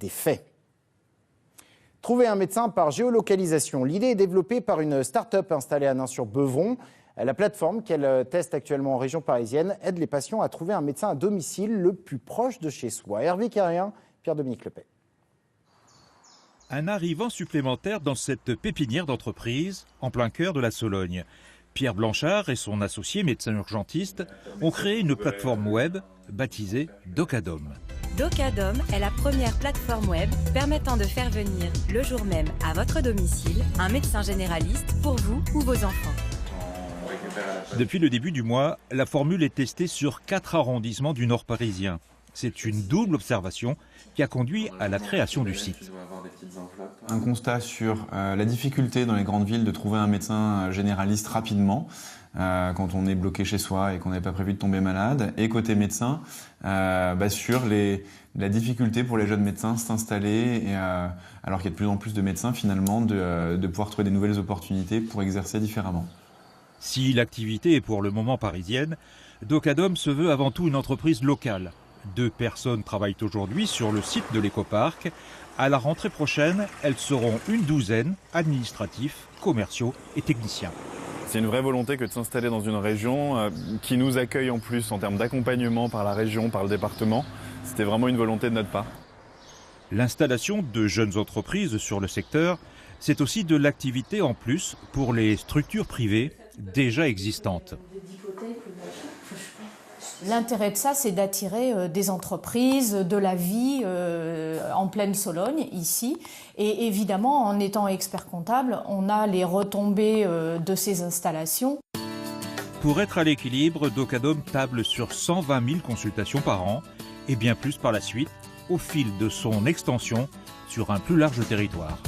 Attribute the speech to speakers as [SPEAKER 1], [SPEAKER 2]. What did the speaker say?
[SPEAKER 1] des faits. Trouver un médecin par géolocalisation. L'idée est développée par une start-up installée à Nains-sur-Beuvron. La plateforme qu'elle teste actuellement en région parisienne aide les patients à trouver un médecin à domicile le plus proche de chez soi. Hervé Carrien, Pierre-Dominique Lepay.
[SPEAKER 2] Un arrivant supplémentaire dans cette pépinière d'entreprise en plein cœur de la Sologne. Pierre Blanchard et son associé médecin urgentiste ont créé une plateforme web baptisée Docadom.
[SPEAKER 3] Docadom est la première plateforme web permettant de faire venir le jour même à votre domicile un médecin généraliste pour vous ou vos enfants.
[SPEAKER 2] Depuis le début du mois, la formule est testée sur 4 arrondissements du nord parisien. C'est une double observation qui a conduit à la création du site.
[SPEAKER 4] Un constat sur la difficulté dans les grandes villes de trouver un médecin généraliste rapidement quand on est bloqué chez soi et qu'on n'avait pas prévu de tomber malade. Et côté médecin, sur la difficulté pour les jeunes médecins de s'installer, alors qu'il y a de plus en plus de médecins finalement, de pouvoir trouver des nouvelles opportunités pour exercer différemment.
[SPEAKER 2] Si l'activité est pour le moment parisienne, Docadom se veut avant tout une entreprise locale. 2 personnes travaillent aujourd'hui sur le site de l'écoparc. À la rentrée prochaine, elles seront une douzaine, administratifs, commerciaux et techniciens.
[SPEAKER 5] C'est une vraie volonté que de s'installer dans une région qui nous accueille en plus en termes d'accompagnement par la région, par le département. C'était vraiment une volonté de notre part.
[SPEAKER 2] L'installation de jeunes entreprises sur le secteur, c'est aussi de l'activité en plus pour les structures privées déjà existantes.
[SPEAKER 6] L'intérêt de ça, c'est d'attirer des entreprises, de la vie en pleine Sologne, ici. Et évidemment, en étant expert comptable, on a les retombées de ces installations.
[SPEAKER 2] Pour être à l'équilibre, Docadom table sur 120 000 consultations par an et bien plus par la suite, au fil de son extension sur un plus large territoire.